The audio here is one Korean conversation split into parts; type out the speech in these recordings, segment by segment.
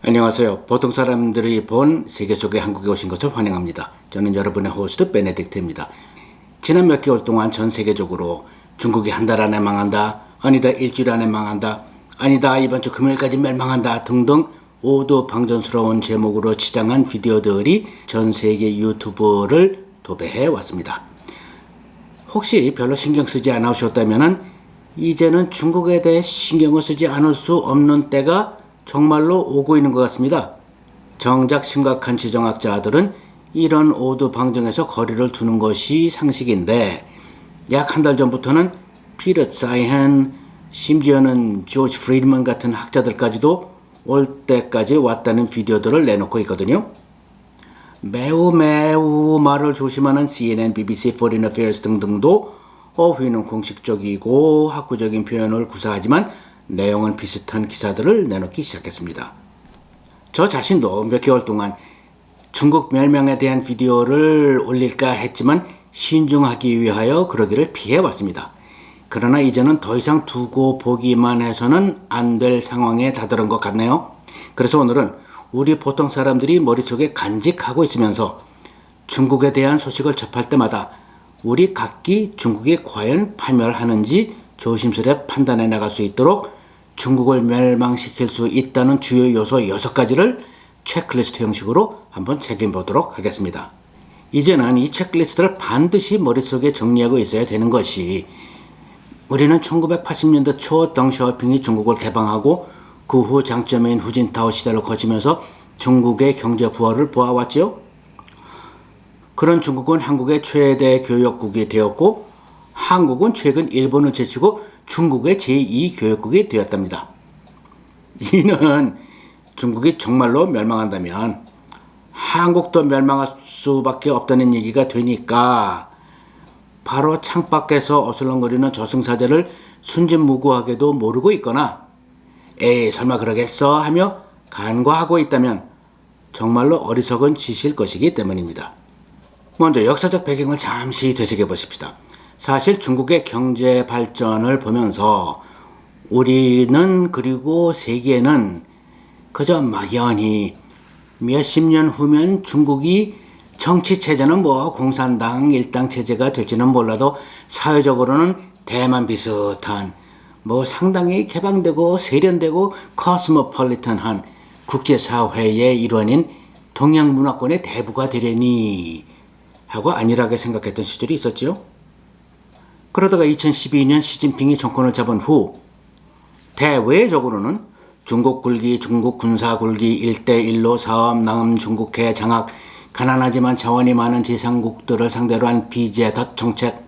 안녕하세요. 보통 사람들이 본 세계 속에 한국에 오신 것을 환영합니다. 저는 여러분의 호스트 베네딕트입니다. 지난 몇 개월 동안 전 세계적으로 중국이 한 달 안에 망한다, 아니다 일주일 안에 망한다, 아니다 이번 주 금요일까지 멸망한다 등등 오도방전스러운 제목으로 치장한 비디오들이 전 세계 유튜브를 도배해 왔습니다. 혹시 별로 신경 쓰지 않으셨다면 이제는 중국에 대해 신경을 쓰지 않을 수 없는 때가 정말로 오고 있는 것 같습니다. 정작 심각한 지정학자들은 이런 오두방정에서 거리를 두는 것이 상식인데 약 한 달 전부터는 피터 사이한 심지어는 조지 프리드먼 같은 학자들까지도 올 때까지 왔다는 비디오들을 내놓고 있거든요. 매우 말을 조심하는 CNN, BBC, Foreign Affairs 등등도 어휘는 공식적이고 학구적인 표현을 구사하지만 내용은 비슷한 기사들을 내놓기 시작했습니다. 저 자신도 몇 개월 동안 중국 멸망에 대한 비디오를 올릴까 했지만 신중하기 위하여 그러기를 피해왔습니다. 그러나 이제는 더 이상 두고 보기만 해서는 안 될 상황에 다다른 것 같네요. 그래서 오늘은 우리 보통 사람들이 머릿속에 간직하고 있으면서 중국에 대한 소식을 접할 때마다 우리 각기 중국이 과연 파멸하는지 조심스레 판단해 나갈 수 있도록 중국을 멸망시킬 수 있다는 주요 요소 6가지를 체크리스트 형식으로 한번 책임보도록 하겠습니다. 이제는 이 체크리스트를 반드시 머릿속에 정리하고 있어야 되는 것이 우리는 1980년대 초 덩샤오핑이 중국을 개방하고 그 후 장점인 후진타오 시대를 거치면서 중국의 경제 부활을 보아왔지요. 그런 중국은 한국의 최대 교역국이 되었고 한국은 최근 일본을 제치고 중국의 제2교역국이 되었답니다. 이는 중국이 정말로 멸망한다면 한국도 멸망할 수밖에 없다는 얘기가 되니까 바로 창밖에서 어슬렁거리는 저승사자를 순진무구하게도 모르고 있거나 에이 설마 그러겠어 하며 간과하고 있다면 정말로 어리석은 짓일 것이기 때문입니다. 먼저 역사적 배경을 잠시 되새겨 보십시다. 사실 중국의 경제 발전을 보면서 우리는 그리고 세계는 그저 막연히 몇십 년 후면 중국이 정치 체제는 공산당 일당 체제가 될지는 몰라도 사회적으로는 대만 비슷한 상당히 개방되고 세련되고 코스모폴리탄한 국제사회의 일원인 동양 문화권의 대부가 되려니 하고 안일하게 생각했던 시절이 있었지요. 그러다가 2012년 시진핑이 정권을 잡은 후 대외적으로는 중국 굴기, 중국 군사 굴기, 1대1로 사업, 남중국해 장악, 가난하지만 자원이 많은 제3국들을 상대로 한 비제 덧 정책,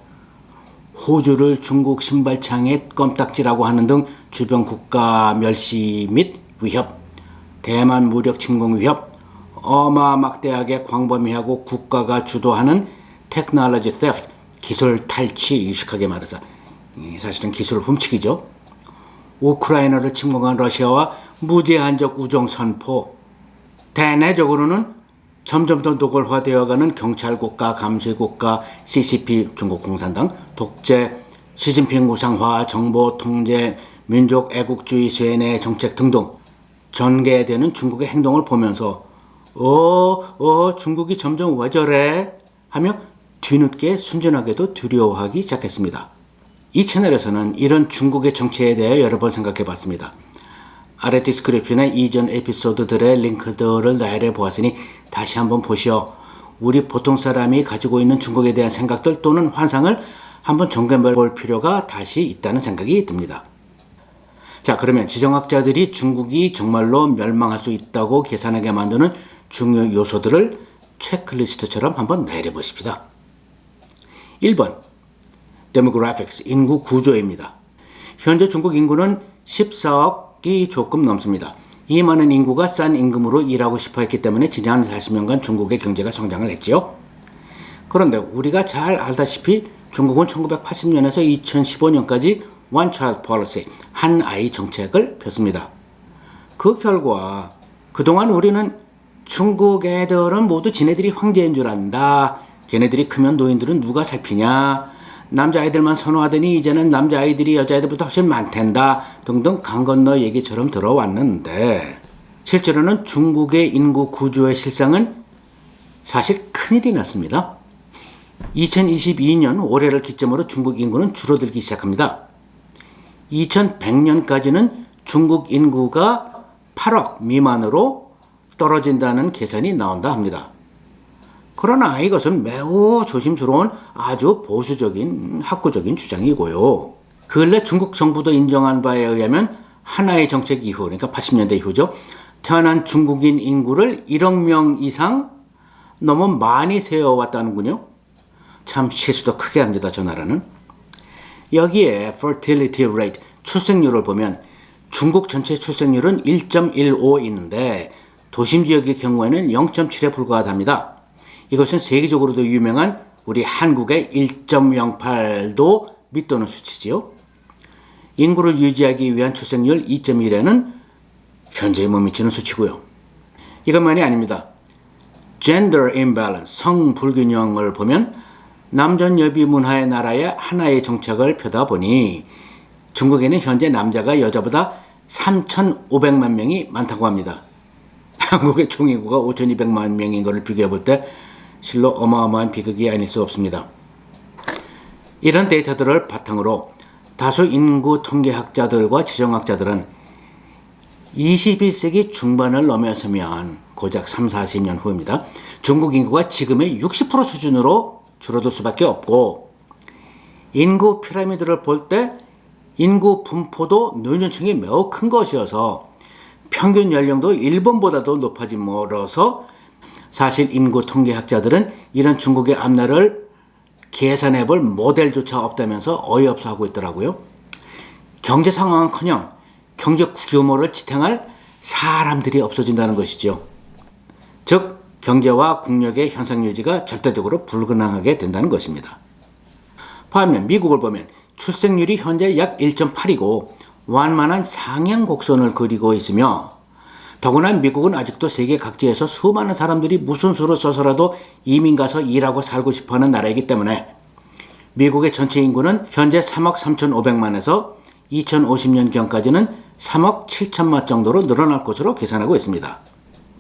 호주를 중국 신발창에 껌딱지라고 하는 등 주변 국가 멸시 및 위협, 대만 무력 침공 위협, 어마막대하게 광범위하고 국가가 주도하는 테크놀로지 theft, 기술 탈취, 유식하게 말해서 사실은 기술 훔치기죠. 우크라이나를 침공한 러시아와 무제한적 우정 선포, 대내적으로는 점점 더 노골화되어가는 경찰국가, 감시국가, CCP, 중국 공산당, 독재, 시진핑 우상화, 정보 통제, 민족 애국주의 쇠뇌 정책 등등 전개되는 중국의 행동을 보면서 중국이 점점 왜 저래? 하며 뒤늦게 순진하게도 두려워하기 시작했습니다. 이 채널에서는 이런 중국의 정체에 대해 여러 번 생각해 봤습니다. 아래 디스크립션에 이전 에피소드들의 링크들을 나열해 보았으니 다시 한번 보시어 우리 보통 사람이 가지고 있는 중국에 대한 생각들 또는 환상을 한번 점검해 볼 필요가 다시 있다는 생각이 듭니다. 자, 그러면 지정학자들이 중국이 정말로 멸망할 수 있다고 계산하게 만드는 중요 요소들을 체크리스트처럼 한번 내려 보십시다. 1번 Demographics, 인구 구조입니다. 현재 중국 인구는 14억이 조금 넘습니다. 이 많은 인구가 싼 임금으로 일하고 싶어 했기 때문에 지난 40년간 중국의 경제가 성장을 했지요. 그런데 우리가 잘 알다시피 중국은 1980년에서 2015년까지 One Child Policy, 한 아이 정책을 폈습니다. 그 결과 그동안 우리는 중국 애들은 모두 지네들이 황제인 줄 안다. 걔네들이 크면 노인들은 누가 살피냐. 남자아이들만 선호하더니 이제는 남자아이들이 여자아이들보다 훨씬 많댄다 등등 강 건너 얘기처럼 들어왔는데 실제로는 중국의 인구 구조의 실상은 사실 큰일이 났습니다. 2022년 올해를 기점으로 중국 인구는 줄어들기 시작합니다. 2100년까지는 중국 인구가 8억 미만으로 떨어진다는 계산이 나온다 합니다. 그러나 이것은 매우 조심스러운 아주 보수적인 학구적인 주장이고요. 근래 중국 정부도 인정한 바에 의하면 하나의 정책 이후, 그러니까 80년대 이후죠. 태어난 중국인 인구를 1억 명 이상 너무 많이 세워왔다는군요. 참 실수도 크게 합니다, 저 나라는. 여기에 fertility rate, 출생률을 보면 중국 전체 출생률은 1.15 있는데 도심 지역의 경우에는 0.7에 불과하답니다. 이것은 세계적으로도 유명한 우리 한국의 1.08도 밑도는 수치지요. 인구를 유지하기 위한 출생률 2.1에는 현재에 못 미치는 수치고요. 이것만이 아닙니다. gender imbalance, 성 불균형을 보면 남존여비 문화의 나라의 하나의 정책을 펴다 보니 중국에는 현재 남자가 여자보다 3,500만 명이 많다고 합니다. 한국의 총인구가 5,200만 명인 것을 비교해 볼 때 실로 어마어마한 비극이 아닐 수 없습니다. 이런 데이터들을 바탕으로 다수 인구 통계학자들과 지정학자들은 21세기 중반을 넘어서면 고작 3, 40년 후입니다. 중국 인구가 지금의 60% 수준으로 줄어들 수밖에 없고 인구 피라미드를 볼 때 인구 분포도 노년층이 매우 큰 것이어서 평균 연령도 일본보다도 높아지 멀어서 사실 인구 통계학자들은 이런 중국의 앞날을 계산해 볼 모델조차 없다면서 어이없어 하고 있더라고요. 경제 상황은커녕 경제 규모를 지탱할 사람들이 없어진다는 것이죠. 즉 경제와 국력의 현상 유지가 절대적으로 불가능하게 된다는 것입니다. 반면 미국을 보면 출생률이 현재 약 1.8이고 완만한 상향 곡선을 그리고 있으며 더구나 미국은 아직도 세계 각지에서 수많은 사람들이 무슨 수를 써서라도 이민 가서 일하고 살고 싶어하는 나라이기 때문에 미국의 전체 인구는 현재 3억 3,500만에서 2050년경까지는 3억 7천만 정도로 늘어날 것으로 계산하고 있습니다.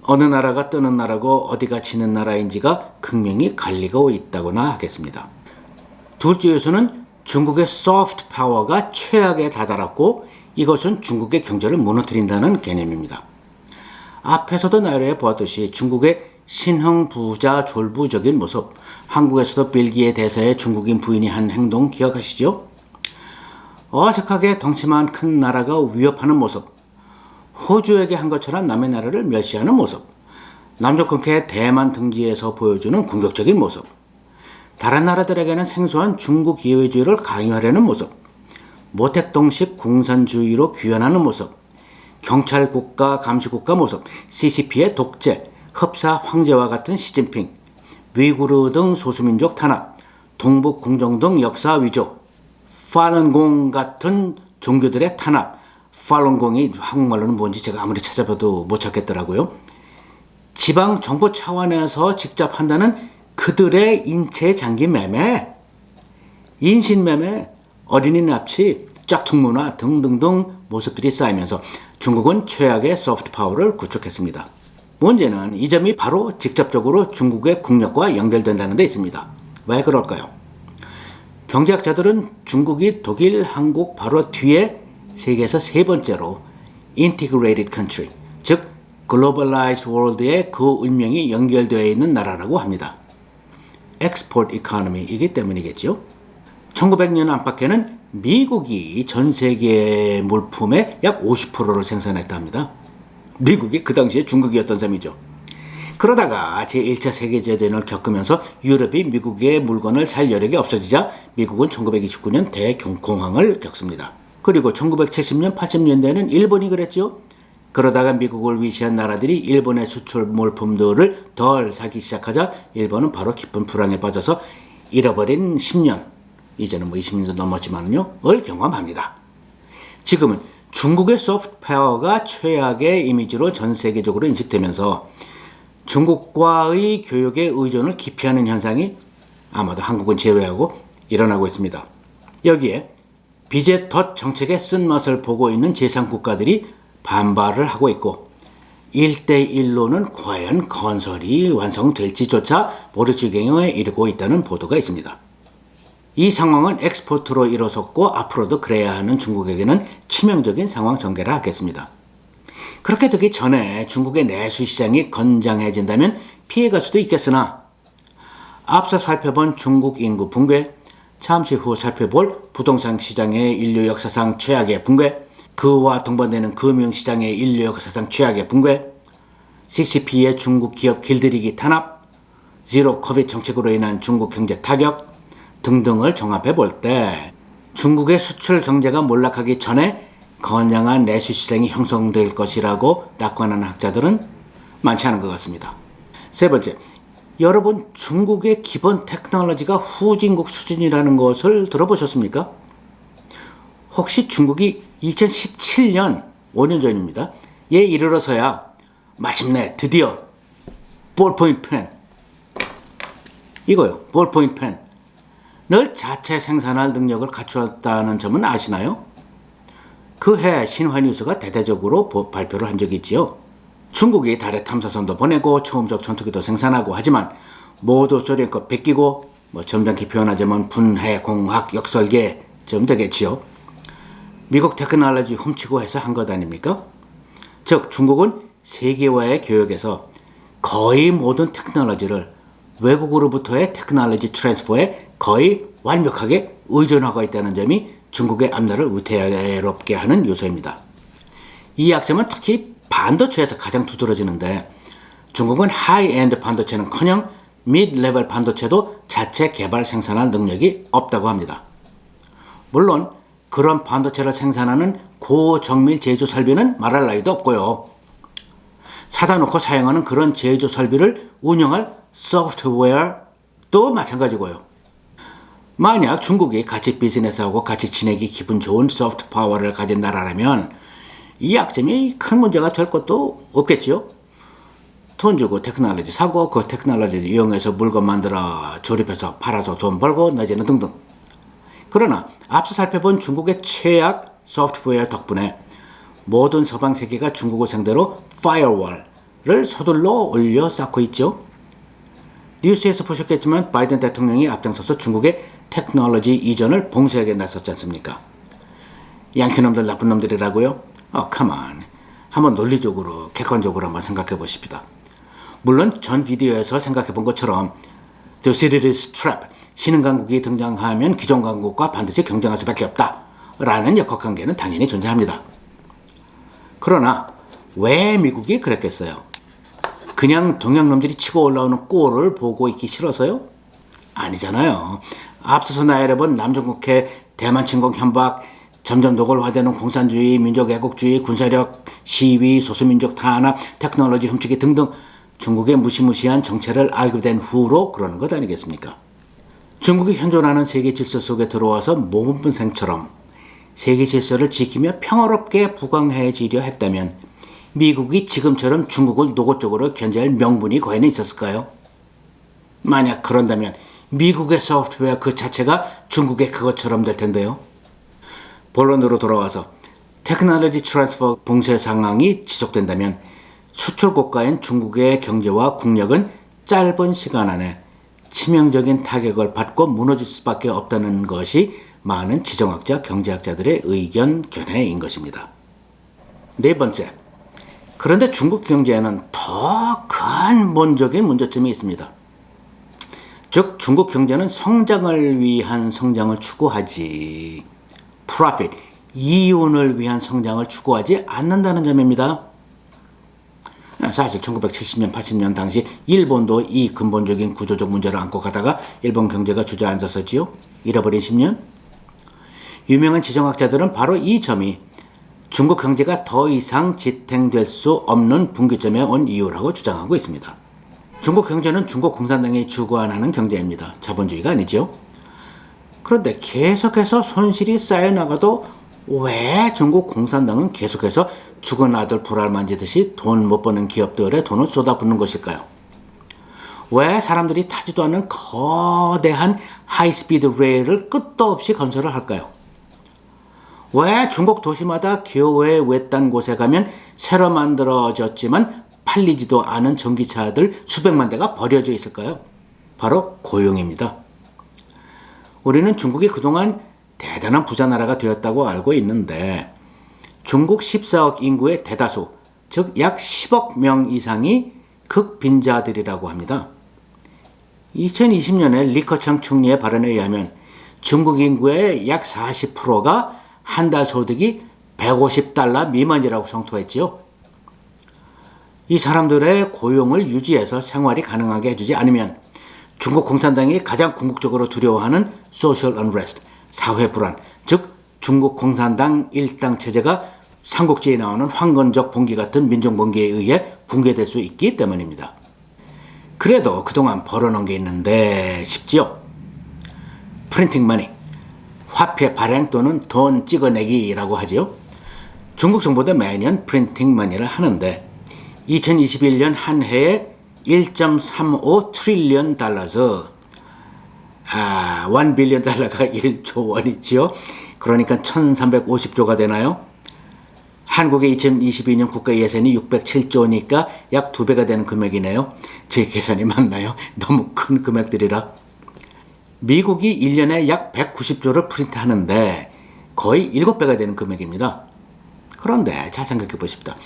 어느 나라가 뜨는 나라고 어디가 지는 나라인지가 극명히 갈리고 있다고나 하겠습니다. 둘째 요소는 중국의 소프트 파워가 최악에 다다랐고 이것은 중국의 경제를 무너뜨린다는 개념입니다. 앞에서도 나열해 보았듯이 중국의 신흥 부자 졸부적인 모습, 한국에서도 벨기에 대사의 중국인 부인이 한 행동 기억하시죠? 어색하게 덩치만 큰 나라가 위협하는 모습, 호주에게 한 것처럼 남의 나라를 멸시하는 모습, 남조컨케 대만 등지에서 보여주는 공격적인 모습, 다른 나라들에게는 생소한 중국 기회주의를 강요하려는 모습, 모택동식 공산주의로 규현하는 모습, 경찰국가 감시국가 모습, CCP의 독재, 흡사 황제와 같은 시진핑, 위구르 등 소수민족 탄압, 동북공정 등 역사 위조, 팔룬공 같은 종교들의 탄압, 팔룬공이 한국말로는 뭔지 제가 아무리 찾아봐도 못 찾겠더라고요. 지방 정부 차원에서 직접 한다는 그들의 인체 장기 매매, 인신매매, 어린이 납치, 짝퉁 문화 등등등 모습들이 쌓이면서 중국은 최악의 소프트 파워를 구축했습니다. 문제는 이 점이 바로 직접적으로 중국의 국력과 연결된다는 데 있습니다. 왜 그럴까요? 경제학자들은 중국이 독일, 한국 바로 뒤에 세계에서 세 번째로 integrated country, 즉 globalized world의 그 운명이 연결되어 있는 나라라고 합니다. export economy이기 때문이겠죠. 1900년 안팎에는 미국이 전 세계 물품의 약 50%를 생산했다 합니다. 미국이 그 당시에 중국이었던 셈이죠. 그러다가 제1차 세계대전을 겪으면서 유럽이 미국의 물건을 살 여력이 없어지자 미국은 1929년 대공황을 겪습니다. 그리고 1970년, 80년대에는 일본이 그랬죠. 그러다가 미국을 위시한 나라들이 일본의 수출 물품들을 덜 사기 시작하자 일본은 바로 깊은 불황에 빠져서 잃어버린 10년, 이제는 20년도 넘었지만요, 을 경험합니다. 지금은 중국의 소프트 파워가 최악의 이미지로 전 세계적으로 인식되면서 중국과의 교역의 의존을 기피하는 현상이 아마도 한국은 제외하고 일어나고 있습니다. 여기에 비제 덫 정책의 쓴맛을 보고 있는 제3국가들이 반발을 하고 있고 1대1로는 과연 건설이 완성될지조차 모를 지경에 이르고 있다는 보도가 있습니다. 이 상황은 엑스포트로 일어섰고 앞으로도 그래야 하는 중국에게는 치명적인 상황 전개라 하겠습니다. 그렇게 되기 전에 중국의 내수 시장이 건장해진다면 피해갈 수도 있겠으나 앞서 살펴본 중국 인구 붕괴, 잠시 후 살펴볼 부동산 시장의 인류 역사상 최악의 붕괴, 그와 동반되는 금융시장의 인류 역사상 최악의 붕괴, CCP의 중국 기업 길들이기 탄압, 제로 코비드 정책으로 인한 중국 경제 타격 등등을 종합해 볼 때 중국의 수출 경제가 몰락하기 전에 건장한 내수 시장이 형성될 것이라고 낙관하는 학자들은 많지 않은 것 같습니다. 세 번째, 여러분 중국의 기본 테크놀로지가 후진국 수준이라는 것을 들어보셨습니까? 혹시 중국이 2017년 5년 전입니다. 에 이르러서야 마침내 드디어 볼포인트 펜 이거요. 볼포인트 펜을 자체 생산할 능력을 갖추었다는 점은 아시나요? 그해 신화뉴스가 대대적으로 발표를 한 적이 있지요. 중국이 달에 탐사선도 보내고 초음속 전투기도 생산하고 하지만 모두 소련껏 베끼고 점잖게 표현하자면 분해, 공학, 역설계쯤 되겠지요. 미국 테크놀로지 훔치고 해서 한 것 아닙니까? 즉 중국은 세계와의 교역에서 거의 모든 테크놀로지를 외국으로부터의 테크놀로지 트랜스퍼에 거의 완벽하게 의존하고 있다는 점이 중국의 앞날을 위태롭게 하는 요소입니다. 이 약점은 특히 반도체에서 가장 두드러지는데 중국은 하이엔드 반도체는커녕 미드-레벨 반도체도 자체 개발 생산할 능력이 없다고 합니다. 물론 그런 반도체를 생산하는 고정밀 제조 설비는 말할 나위도 없고요. 사다 놓고 사용하는 그런 제조 설비를 운영할 소프트웨어도 마찬가지고요. 만약 중국이 같이 비즈니스하고 같이 지내기 기분 좋은 소프트 파워를 가진 나라라면 이 약점이 큰 문제가 될 것도 없겠지요. 돈 주고 테크놀로지 사고 그 테크놀로지를 이용해서 물건 만들어 조립해서 팔아서 돈 벌고 내지는 등등. 그러나 앞서 살펴본 중국의 최악 소프트웨어 덕분에 모든 서방 세계가 중국을 상대로 파이어월을 서둘러 올려 쌓고 있죠. 뉴스에서 보셨겠지만 바이든 대통령이 앞장서서 중국의 테크놀로지 이전을 봉쇄하게 나섰지 않습니까? 양키놈들 나쁜 놈들이라고요? 컴온. 한번 논리적으로 객관적으로 한번 생각해 보십시다. 물론 전 비디오에서 생각해 본 것처럼 The City's Trap, 신흥 강국이 등장하면 기존 강국과 반드시 경쟁할 수밖에 없다 라는 역학관계는 당연히 존재합니다. 그러나 왜 미국이 그랬겠어요? 그냥 동양놈들이 치고 올라오는 꼴을 보고 있기 싫어서요? 아니잖아요. 앞서서 나열해본 남중국해, 대만 침공 협박, 점점 노골화되는 공산주의, 민족 애국주의, 군사력, 시위, 소수민족 탄압, 테크놀로지 훔치기 등등 중국의 무시무시한 정체를 알게 된 후로 그러는 것 아니겠습니까? 중국이 현존하는 세계 질서 속에 들어와서 모범생처럼 세계 질서를 지키며 평화롭게 부강해지려 했다면 미국이 지금처럼 중국을 노골적으로 견제할 명분이 과연 있었을까요? 만약 그런다면 미국의 소프트웨어 그 자체가 중국의 그것처럼 될 텐데요. 본론으로 돌아와서 테크놀로지 트랜스퍼 봉쇄 상황이 지속된다면 수출 국가인 중국의 경제와 국력은 짧은 시간 안에 치명적인 타격을 받고 무너질 수밖에 없다는 것이 많은 지정학자, 경제학자들의 의견 견해인 것입니다. 네 번째, 그런데 중국 경제에는 더 근본적인 문제점이 있습니다. 즉 중국 경제는 성장을 위한 성장을 추구하지 profit, 이윤을 위한 성장을 추구하지 않는다는 점입니다. 사실 1970년, 80년 당시 일본도 이 근본적인 구조적 문제를 안고 가다가 일본 경제가 주저앉았었지요. 잃어버린 10년. 유명한 지정학자들은 바로 이 점이 중국 경제가 더 이상 지탱될 수 없는 분기점에 온 이유라고 주장하고 있습니다. 중국 경제는 중국 공산당이 주관하는 경제입니다. 자본주의가 아니죠. 그런데 계속해서 손실이 쌓여나가도 왜 중국 공산당은 계속해서 죽은 아들 불알 만지듯이 돈 못 버는 기업들의 돈을 쏟아붓는 것일까요? 왜 사람들이 타지도 않는 거대한 하이스피드 레일을 끝도 없이 건설을 할까요? 왜 중국 도시마다 교외 외딴 곳에 가면 새로 만들어졌지만 팔리지도 않은 전기차들 수백만 대가 버려져 있을까요? 바로 고용입니다. 우리는 중국이 그동안 대단한 부자 나라가 되었다고 알고 있는데 중국 14억 인구의 대다수, 즉 약 10억 명 이상이 극빈자들이라고 합니다. 2020년에 리커창 총리의 발언에 의하면 중국 인구의 약 40%가 한 달 소득이 150달러 미만이라고 성토했지요. 이 사람들의 고용을 유지해서 생활이 가능하게 해주지 않으면 중국 공산당이 가장 궁극적으로 두려워하는 social unrest, 사회 불안, 즉 중국 공산당 일당 체제가 삼국지에 나오는 황건적 봉기 같은 민족 봉기에 의해 붕괴될 수 있기 때문입니다. 그래도 그동안 벌어놓은 게 있는데 싶지요. 프린팅 머니, 화폐 발행 또는 돈 찍어내기라고 하지요. 중국 정부도 매년 프린팅 머니를 하는데 2021년 한 해에 1.35 트릴리언 달러서 1 빌리언 달러가 1조 원이지요. 그러니까 1350조가 되나요? 한국의 2022년 국가 예산이 607조니까 약 2배가 되는 금액이네요. 제 계산이 맞나요? 너무 큰 금액들이라. 미국이 1년에 약 190조를 프린트하는데 거의 7배가 되는 금액입니다. 그런데 잘 생각해 보십시다.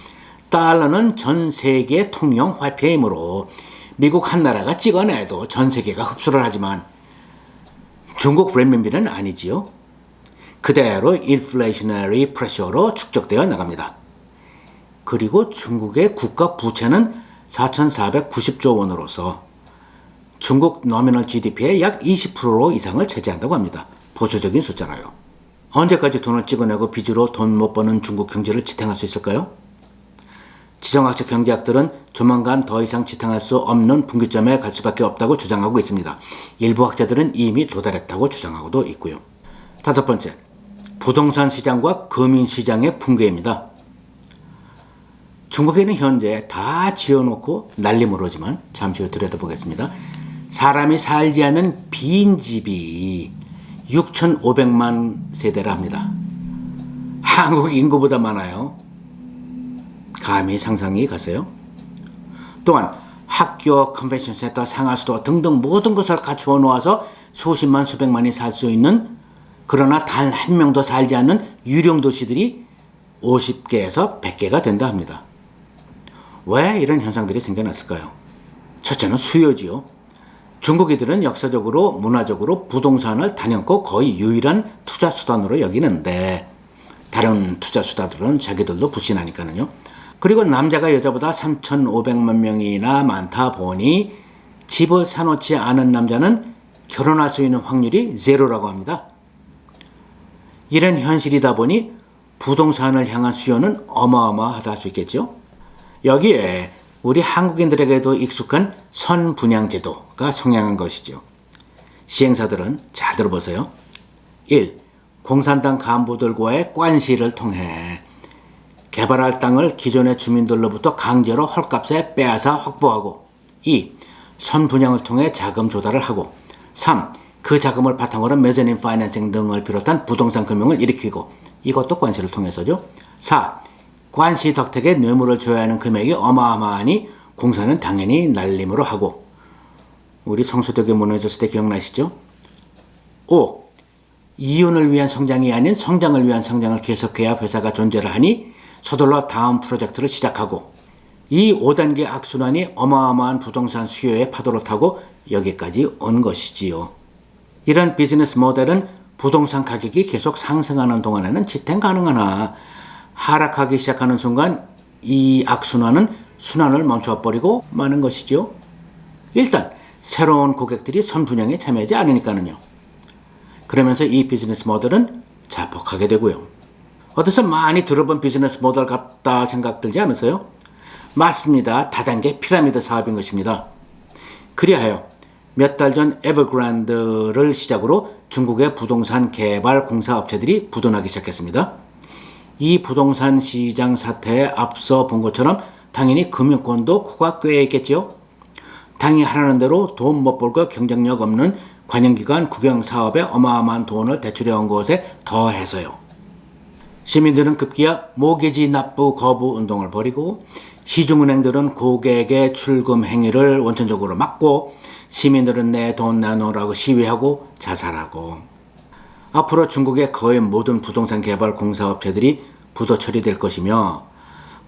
달러는 전 세계 통용 화폐이므로 미국 한 나라가 찍어내도 전 세계가 흡수를 하지만 중국 renmin비는 아니지요. 그대로 인플레이셔너리 프레셔로 축적되어 나갑니다. 그리고 중국의 국가 부채는 4,490조 원으로서 중국 노미널 GDP의 약 20% 이상을 차지한다고 합니다. 보수적인 숫자라요. 언제까지 돈을 찍어내고 빚으로 돈 못 버는 중국 경제를 지탱할 수 있을까요? 지정학적 경제학들은 조만간 더 이상 지탱할 수 없는 분기점에 갈 수밖에 없다고 주장하고 있습니다. 일부 학자들은 이미 도달했다고 주장하고도 있고요. 다섯 번째, 부동산 시장과 금융 시장의 붕괴입니다. 중국에는 현재 다 지어놓고 난리모르지만 잠시 후 들여다보겠습니다. 사람이 살지 않는 빈 집이 6,500만 세대라 합니다. 한국 인구보다 많아요. 감히 상상이 가세요? 또한 학교, 컨벤션 센터, 상하수도 등등 모든 것을 갖추어 놓아서 수십만 수백만이 살 수 있는, 그러나 단 한 명도 살지 않는 유령 도시들이 50개에서 100개가 된다 합니다. 왜 이런 현상들이 생겨났을까요? 첫째는 수요지요. 중국인들은 역사적으로 문화적으로 부동산을 단연코 거의 유일한 투자 수단으로 여기는데 다른 투자 수단들은 자기들도 불신하니까요. 그리고 남자가 여자보다 3,500만 명이나 많다 보니 집을 사놓지 않은 남자는 결혼할 수 있는 확률이 제로라고 합니다. 이런 현실이다 보니 부동산을 향한 수요는 어마어마하다 할 수 있겠죠. 여기에 우리 한국인들에게도 익숙한 선분양제도가 성행한 것이죠. 시행사들은 잘 들어보세요. 1. 공산당 간부들과의 관시를 통해 개발할 땅을 기존의 주민들로부터 강제로 헐값에 빼앗아 확보하고 2. 선분양을 통해 자금 조달을 하고 3. 그 자금을 바탕으로 메zzanine 파이낸싱 등을 비롯한 부동산 금융을 일으키고 이것도 관시를 통해서죠. 4. 관시 덕택에 뇌물을 줘야 하는 금액이 어마어마하니 공사는 당연히 날림으로 하고 우리 성수대교 무너졌을 때 기억나시죠? 5. 이윤을 위한 성장이 아닌 성장을 위한 성장을 계속해야 회사가 존재를 하니 서둘러 다음 프로젝트를 시작하고 이 5단계 악순환이 어마어마한 부동산 수요의 파도를 타고 여기까지 온 것이지요. 이런 비즈니스 모델은 부동산 가격이 계속 상승하는 동안에는 지탱 가능하나 하락하기 시작하는 순간 이 악순환은 순환을 멈춰버리고 마는 것이죠. 일단 새로운 고객들이 선분양에 참여하지 않으니까는요. 그러면서 이 비즈니스 모델은 자폭하게 되고요. 어디서 많이 들어본 비즈니스 모델 같다 생각 들지 않으세요? 맞습니다. 다단계 피라미드 사업인 것입니다. 그리하여 몇 달 전 에버그랜드를 시작으로 중국의 부동산 개발 공사 업체들이 부도나기 시작했습니다. 이 부동산 시장 사태에 앞서 본 것처럼 당연히 금융권도 코가 꽤 있겠죠. 당이 하라는 대로 돈 못 벌고 경쟁력 없는 관영기관 국영사업에 어마어마한 돈을 대출해온 것에 더해서요. 시민들은 급기야 모기지 납부 거부 운동을 벌이고 시중은행들은 고객의 출금 행위를 원천적으로 막고 시민들은 내 돈 내놓으라고 시위하고 자살하고 앞으로 중국의 거의 모든 부동산 개발 공사업체들이 부도 처리될 것이며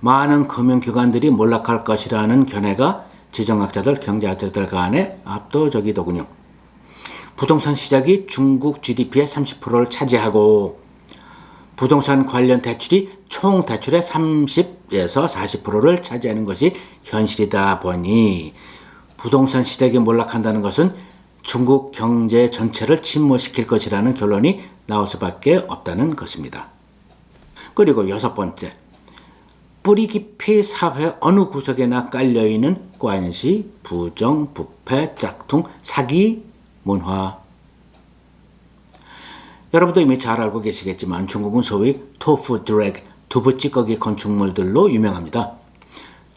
많은 금융기관들이 몰락할 것이라는 견해가 지정학자들, 경제학자들 간에 압도적이더군요. 부동산 시장이 중국 GDP의 30%를 차지하고 부동산 관련 대출이 총 대출의 30에서 40%를 차지하는 것이 현실이다 보니 부동산 시장이 몰락한다는 것은 중국 경제 전체를 침몰시킬 것이라는 결론이 나올 수밖에 없다는 것입니다. 그리고 여섯 번째, 뿌리 깊이 사회 어느 구석에나 깔려있는 관시, 부정, 부패, 짝퉁, 사기, 문화. 여러분도 이미 잘 알고 계시겠지만 중국은 소위 토fu 드래그, 두부 찌꺼기 건축물들로 유명합니다.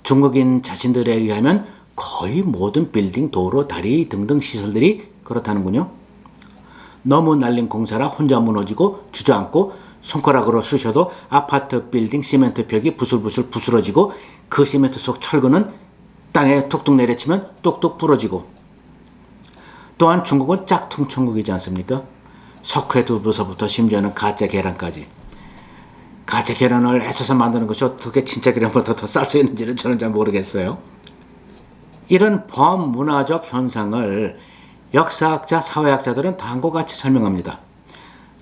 중국인 자신들에 의하면 거의 모든 빌딩, 도로, 다리 등등 시설들이 그렇다는군요. 너무 날린 공사라 혼자 무너지고 주저앉고 손가락으로 쑤셔도 아파트 빌딩 시멘트 벽이 부슬부슬 부스러지고 그 시멘트 속 철근은 땅에 툭툭 내려치면 뚝뚝 부러지고 또한 중국은 짝퉁 천국이지 않습니까? 석회두부서부터 심지어는 가짜 계란까지. 가짜 계란을 애써서 만드는 것이 어떻게 진짜 계란보다 더 쌀 수 있는지는 저는 잘 모르겠어요. 이런 범문화적 현상을 역사학자, 사회학자들은 다음과 같이 설명합니다.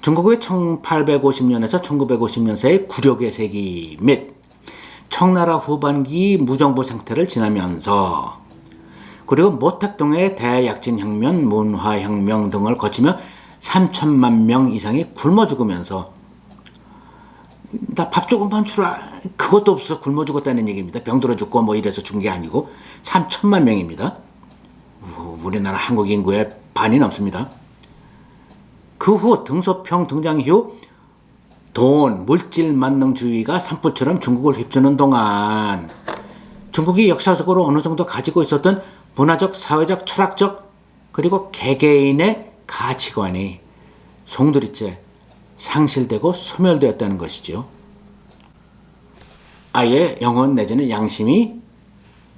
중국의 1850년에서 1950년 사이 구력의 세기 및 청나라 후반기 무정부 상태를 지나면서 그리고 모택동의 대약진혁명, 문화혁명 등을 거치며 3천만 명 이상이 굶어 죽으면서 나 밥 조금만 주라 그것도 없어 굶어 죽었다는 얘기입니다. 병들어 죽고 뭐 이래서 죽은 게 아니고 3천만 명입니다. 우리나라 한국 인구의 반이 넘습니다. 그 후 등소평 등장 이후 돈, 물질 만능주의가 산불처럼 중국을 휩드는 동안 중국이 역사적으로 어느 정도 가지고 있었던 문화적, 사회적, 철학적 그리고 개개인의 가치관이 송두리째 상실되고 소멸되었다는 것이죠. 아예 영혼 내지는 양심이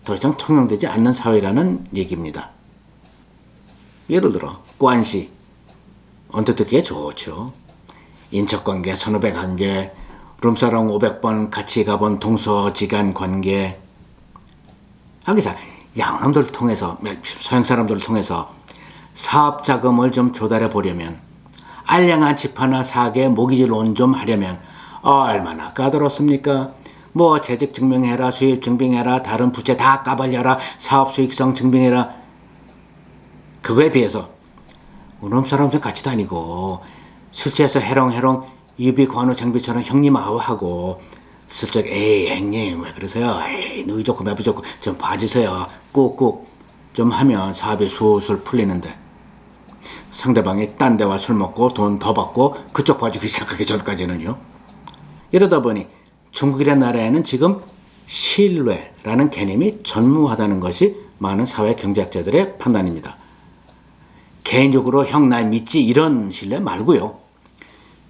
더 이상 통용되지 않는 사회라는 얘기입니다. 예를 들어 관시, 언뜻 듣기에 좋죠. 인척관계, 선후배 관계, 룸사롱 500번 같이 가본 동서지간 관계. 하기사 양놈들을 통해서, 서양 사람들을 통해서 사업 자금을 좀 조달해 보려면, 알량한 집 하나 사게 모기지 론 좀 하려면 얼마나 까다롭습니까? 뭐 재직 증명해라, 수입 증빙해라, 다른 부채 다 까발려라, 사업 수익성 증빙해라. 그거에 비해서 우리 사람들 같이 다니고 술 취해서 해롱해롱 유비 관우 장비처럼 형님 아우하고 슬쩍 에이 형님 왜 그러세요? 에이 누이 좋고 매부 좋고 좀 봐주세요. 꾹꾹 좀 하면 사업이 술술 풀리는데 상대방이 딴 데와 술 먹고 돈 더 받고 그쪽 봐주기 시작하기 전까지는요. 이러다 보니 중국이라는 나라에는 지금 신뢰라는 개념이 전무하다는 것이 많은 사회 경제학자들의 판단입니다. 개인적으로 형 날 믿지 이런 신뢰 말고요.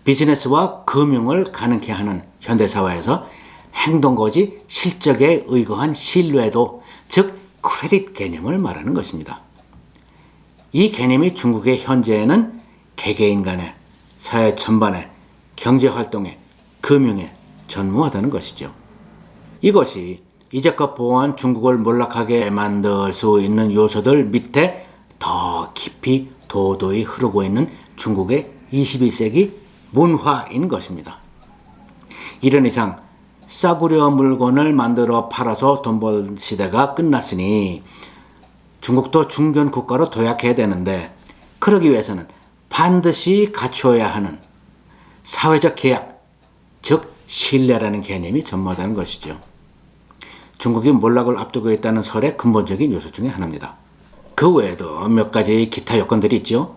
비즈니스와 금융을 가능케 하는 현대사회에서 행동거지 실적에 의거한 신뢰도 즉 크레딧 개념을 말하는 것입니다. 이 개념이 중국의 현재에는 개개인 간의 사회 전반의 경제활동에 금융에 전무하다는 것이죠. 이것이 이제껏 보호한 중국을 몰락하게 만들 수 있는 요소들 밑에 더 깊이 도도히 흐르고 있는 중국의 21세기 문화인 것입니다. 이런 이상 싸구려 물건을 만들어 팔아서 돈 벌 시대가 끝났으니 중국도 중견 국가로 도약해야 되는데 그러기 위해서는 반드시 갖추어야 하는 사회적 계약, 즉 신뢰라는 개념이 전무하다는 것이죠. 중국이 몰락을 앞두고 있다는 설의 근본적인 요소 중에 하나입니다. 그 외에도 몇 가지 기타 요건들이 있죠.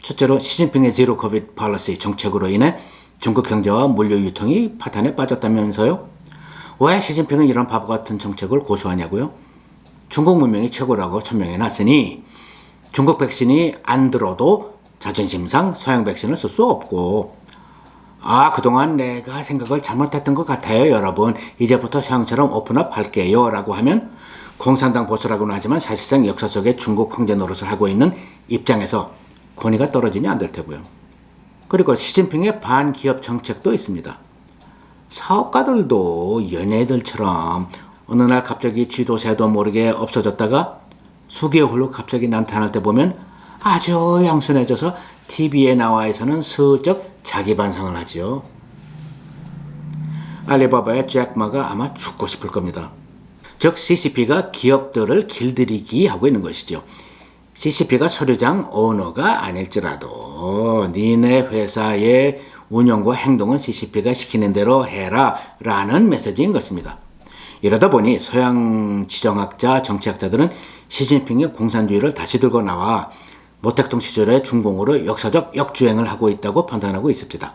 첫째로 시진핑의 제로 코비드 팔리시 정책으로 인해 중국 경제와 물류 유통이 파탄에 빠졌다면서요. 왜 시진핑은 이런 바보 같은 정책을 고수하냐고요. 중국 문명이 최고라고 천명해놨으니 중국 백신이 안 들어도 자존심상 서양 백신을 쓸 수 없고 아, 그동안 내가 생각을 잘못했던 것 같아요, 여러분. 이제부터 서양처럼 오픈업 할게요. 라고 하면 공산당 보수라고는 하지만 사실상 역사 속에 중국 황제 노릇을 하고 있는 입장에서 권위가 떨어지니 안 될 테고요. 그리고 시진핑의 반기업 정책도 있습니다. 사업가들도 연예들처럼 어느 날 갑자기 쥐도새도 모르게 없어졌다가 수개월 후 갑자기 나타날 때 보면 아주 양순해져서 TV에 나와서는 슬쩍 자기 반성을 하지요. 알리바바의 잭마가 아마 죽고 싶을 겁니다. 즉 CCP가 기업들을 길들이기 하고 있는 것이죠. CCP가 서류장 오너가 아닐지라도 니네 회사의 운영과 행동은 CCP가 시키는 대로 해라 라는 메시지인 것입니다. 이러다 보니 서양 지정학자, 정치학자들은 시진핑의 공산주의를 다시 들고 나와 모택동 시절의 중공으로 역사적 역주행을 하고 있다고 판단하고 있습니다.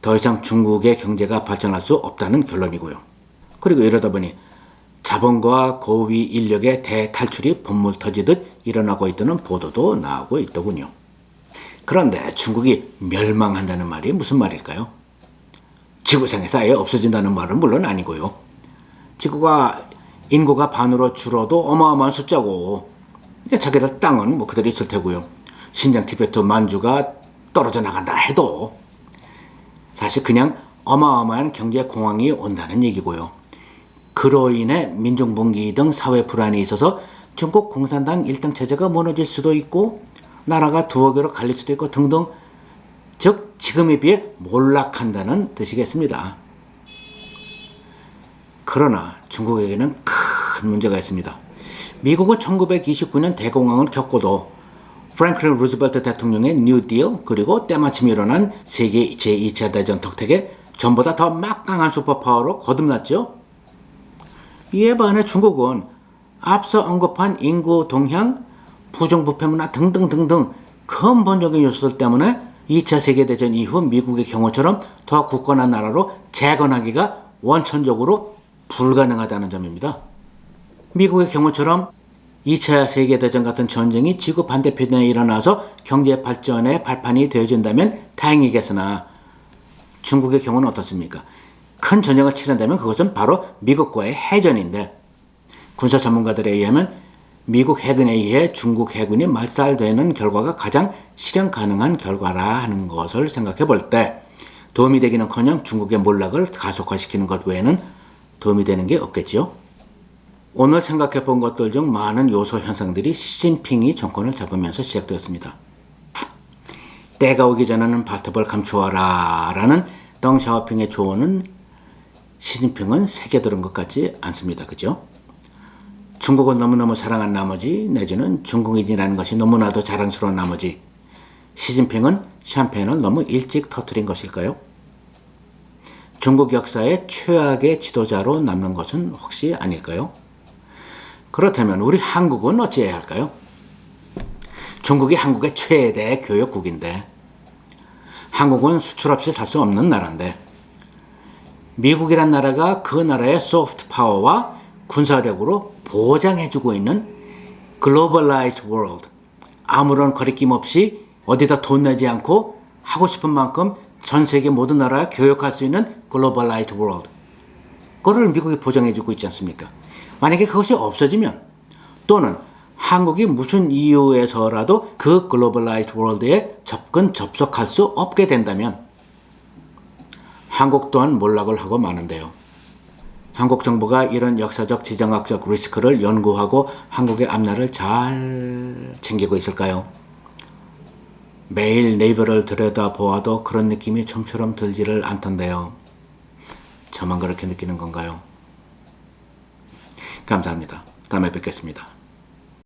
더 이상 중국의 경제가 발전할 수 없다는 결론이고요. 그리고 이러다 보니 자본과 고위 인력의 대탈출이 본물 터지듯 일어나고 있다는 보도도 나오고 있더군요. 그런데 중국이 멸망한다는 말이 무슨 말일까요? 지구상에서 아예 없어진다는 말은 물론 아니고요. 지구가 인구가 반으로 줄어도 어마어마한 숫자고 자기들 땅은 뭐 그대로 있을 테고요. 신장 티베트 만주가 떨어져 나간다 해도 사실 그냥 어마어마한 경제 공황이 온다는 얘기고요. 그로 인해 민중분기 등 사회 불안이 있어서 중국 공산당 일당 체제가 무너질 수도 있고 나라가 두어 개로 갈릴 수도 있고 등등, 즉 지금에 비해 몰락한다는 뜻이겠습니다. 그러나 중국에게는 큰 문제가 있습니다. 미국은 1929년 대공황을 겪고도 프랭클린 루즈벨트 대통령의 뉴딜 그리고 때마침 일어난 세계 제2차 대전 덕택에 전보다 더 막강한 슈퍼파워로 거듭났죠. 이에 반해 중국은 앞서 언급한 인구 동향, 부정부패 문화 등등등등 근본적인 요소들 때문에 2차 세계대전 이후 미국의 경우처럼 더 굳건한 나라로 재건하기가 원천적으로 불가능하다는 점입니다. 미국의 경우처럼 2차 세계대전 같은 전쟁이 지구 반대편에 일어나서 경제 발전의 발판이 되어준다면 다행이겠으나 중국의 경우는 어떻습니까? 큰 전쟁을 치른다면 그것은 바로 미국과의 해전인데 군사 전문가들에 의하면 미국 해군에 의해 중국 해군이 말살되는 결과가 가장 실현 가능한 결과라 하는 것을 생각해 볼 때 도움이 되기는커녕 중국의 몰락을 가속화시키는 것 외에는 도움이 되는 게 없겠지요. 오늘 생각해 본 것들 중 많은 요소 현상들이 시진핑이 정권을 잡으면서 시작되었습니다. 때가 오기 전에는 발톱을 감추어라 라는 덩샤오핑의 조언은 시진핑은 새겨들은 것 같지 않습니다. 그죠? 중국을 너무너무 사랑한 나머지 내지는 중국인이라는 것이 너무나도 자랑스러운 나머지 시진핑은 샴페인을 너무 일찍 터뜨린 것일까요? 중국 역사의 최악의 지도자로 남는 것은 혹시 아닐까요? 그렇다면 우리 한국은 어찌해야 할까요? 중국이 한국의 최대 교역국인데 한국은 수출 없이 살 수 없는 나라인데 미국이란 나라가 그 나라의 소프트 파워와 군사력으로 보장해주고 있는 글로벌라이즈드 월드, 아무런 거리낌 없이 어디다 돈 내지 않고 하고 싶은 만큼 전 세계 모든 나라와 교역할 수 있는 글로벌라이즈드 월드, 그거를 미국이 보장해주고 있지 않습니까? 만약에 그것이 없어지면 또는 한국이 무슨 이유에서라도 그 글로벌라이즈드 월드에 접속할 수 없게 된다면 한국 또한 몰락을 하고 마는데요. 한국 정부가 이런 역사적 지정학적 리스크를 연구하고 한국의 앞날을 잘 챙기고 있을까요? 매일 네이버를 들여다보아도 그런 느낌이 좀처럼 들지를 않던데요. 저만 그렇게 느끼는 건가요? 감사합니다. 다음에 뵙겠습니다.